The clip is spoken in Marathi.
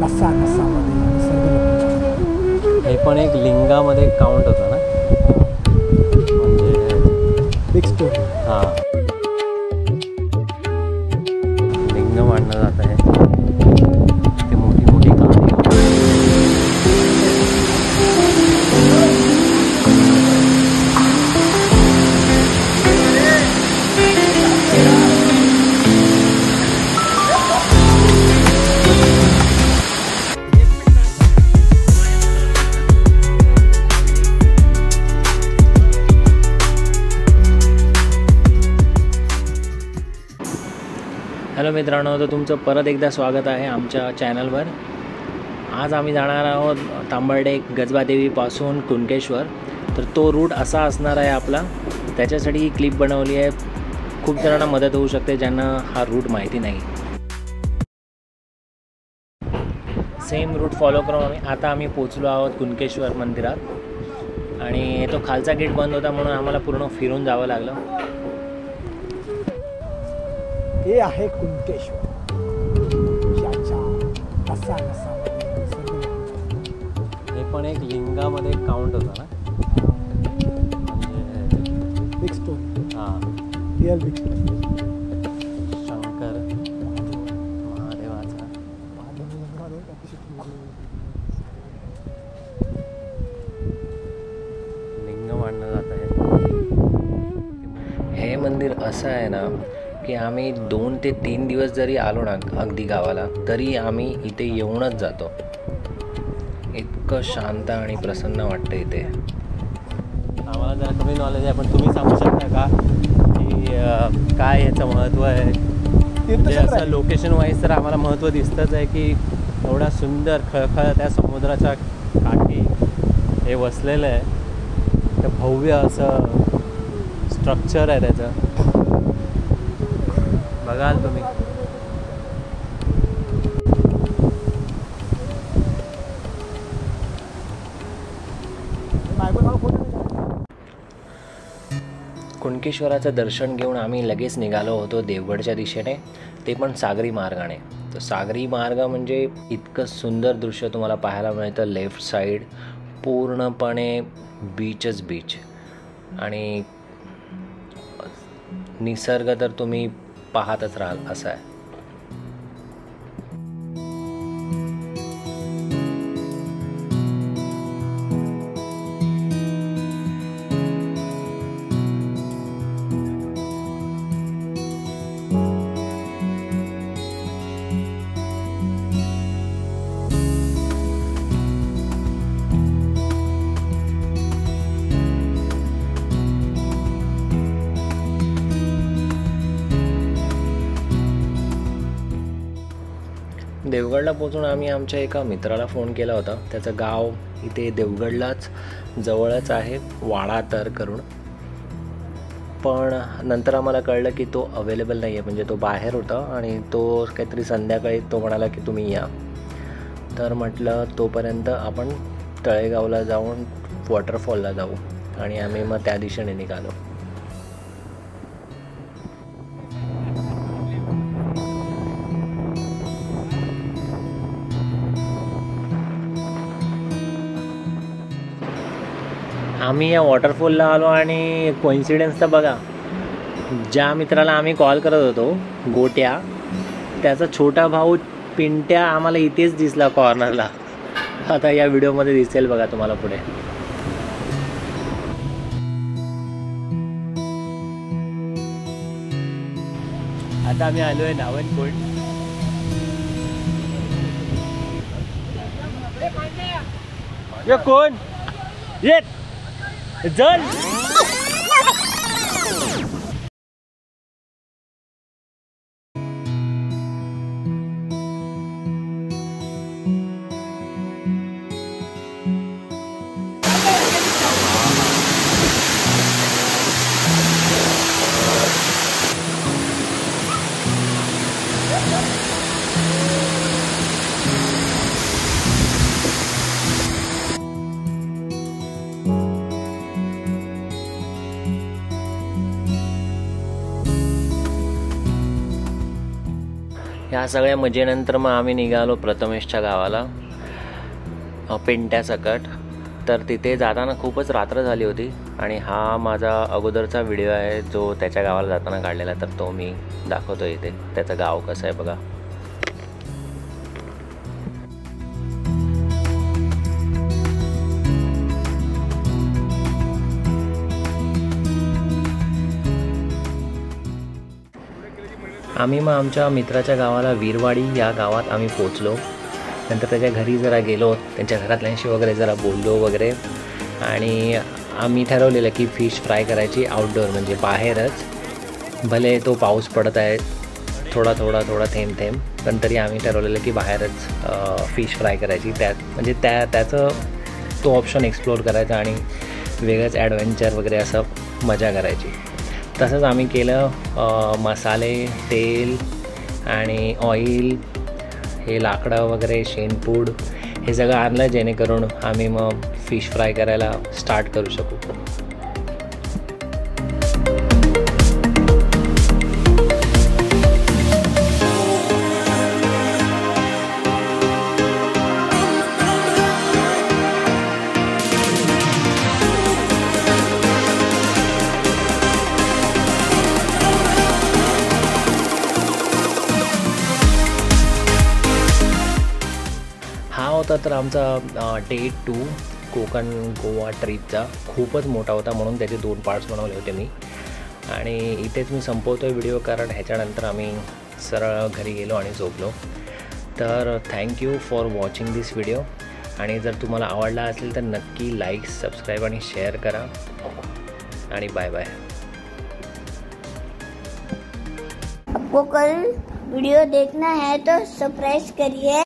असा नसामध्ये निसर्ग लपलेला. हे पण एक लिंगामध्ये काउंट होतं ना, म्हणजे बिग स्टोरी. हां, लिंग मांडलं जात आहे. ते मोठी मोठी कहाणी. हॅलो मित्रांनो, तर तुमचं परत एकदा स्वागत आहे आमच्या चॅनलवर. आज आम्ही जाणार आहोत तांबर्डे गजबादेवीपासून कुणकेश्वर. तर तो रूट असा असणार आहे आपला. त्याच्यासाठी ही क्लिप बनवली आहे. खूप जणांना मदत होऊ शकते ज्यांना हा रूट माहिती नाही. सेम रूट फॉलो करून आता आम्ही पोचलो आहोत कुणकेश्वर मंदिरात. आणि तो खालचा गेट बंद होता म्हणून आम्हाला पूर्ण फिरून जावं लागलं. हे आहे कुणकेश्वर. ज्याच्या असा नसामध्ये निसर्ग लपलेला. हे पण एक लिंगामध्ये काउंट होतं ना, म्हणजे बिग स्टोरी. हां, रिअल बिग स्टोरी. शंकर महादेवाचा लिंग मांडलं जात आहे. हे मंदिर असं आहे ना की आम्ही 2 ते 3 दिवस जरी आलो ना अगदी गावाला, तरी आम्ही इथे येऊनच जातो. इतकं शांत आणि प्रसन्न वाटतं इथे. आम्हाला जरा कमी नॉलेज आहे, पण तुम्ही सांगू शकता का की काय याचं महत्त्व आहे? म्हणजे असं लोकेशन वाईज तर आम्हाला महत्त्व दिसतंच आहे की एवढा सुंदर खळखळ त्या समुद्राच्या काठी हे वसलेलं आहे. तर भव्य असं स्ट्रक्चर आहे त्याचं. बघाल तुम्ही. कुणकेश्वराचं दर्शन घेऊन आम्ही लगेच निघालो होतो देवगडच्या दिशेने, ते पण सागरी मार्गाने. तर सागरी मार्ग म्हणजे इतकं सुंदर दृश्य तुम्हाला पाहायला मिळतं. लेफ्ट साईड पूर्णपणे बीचच बीच आणि निसर्ग तर तुम्ही पाहतच राहाल असं आहे. देवगडला पोचून आम्ही आमच्या एका मित्राला फोन केला होता. त्याचं गाव इथे देवगडलाच जवळच आहे, वाडातर करून. पण नंतर आम्हाला कळलं की तो अवेलेबल नाही आहे, म्हणजे तो बाहेर होता आणि तो काहीतरी संध्याकाळी तो म्हणाला की तुम्ही या. तर म्हटलं तोपर्यंत आपण तळेगावला जाऊन वॉटरफॉलला जाऊ आणि आम्ही मग त्या दिशेने निघालो. आम्ही या वॉटरफॉलला आलो आणि कोइन्सिडन्स तर बघा, ज्या मित्राला आम्ही कॉल करत होतो गोट्या, त्याचा छोटा भाऊ पिंट्या आम्हाला इथेच दिसला कॉर्नरला. आता या व्हिडिओमध्ये दिसेल बघा तुम्हाला पुढे. आता आम्ही आलो आहे नावनकोट. ये कोण येत जल. ह्या सगळ्या मजेनंतर मग आम्ही निघालो प्रथमेशच्या गावाला, पेंट्यासकट. तर तिथे जाताना खूपच रात्र झाली होती आणि हा माझा अगोदरचा व्हिडिओ आहे जो त्याच्या गावाला जाताना काढलेला, तर तो मी दाखवतो इथे. त्याचं गाव कसं आहे बघा. आम्ही मग आमच्या मित्राच्या गावाला वीरवाडी या गावात आम्ही पोचलो. नंतर त्याच्या घरी जरा गेलो, त्यांच्या घरातल्यांशी वगैरे जरा बोललो वगैरे, आणि आम्ही ठरवलेलं की फिश फ्राय करायची आउटडोअर, म्हणजे बाहेरच. भले तो पाऊस पडत आहे थोडा थेंब थेंब, पण तरी आम्ही ठरवलेलं की बाहेरच फिश फ्राय करायची. म्हणजे त्याचं तो ऑप्शन एक्सप्लोअर करायचा आणि वेगळंच ॲडव्हेंचर वगैरे असं मजा करायची. तसंच आम्ही केलं. मसाले, तेल आणि ऑइल, हे लाकडं वगैरे, शेणपूड हे सगळं आणलं, जेणेकरून आम्ही मग फिश फ्राय करायला स्टार्ट करू शकू. हा होता तर आमचा डे 2 कोकण गोवा ट्रिपचा. खूपच मोठा होता म्हणून त्याचे 2 पार्ट्स बनवले होते मी, आणि इथेच मी संपवतो आहे व्हिडिओ, कारण ह्याच्यानंतर आम्ही सरळ घरी गेलो आणि झोपलो. तर thank you for watching this video, आणि जर तुम्हाला आवडला असेल तर नक्की लाईक, सबस्क्राईब आणि शेअर करा, आणि बाय बाय. आपको कल वीडियो देखना है तो सब्सक्राइब करिए.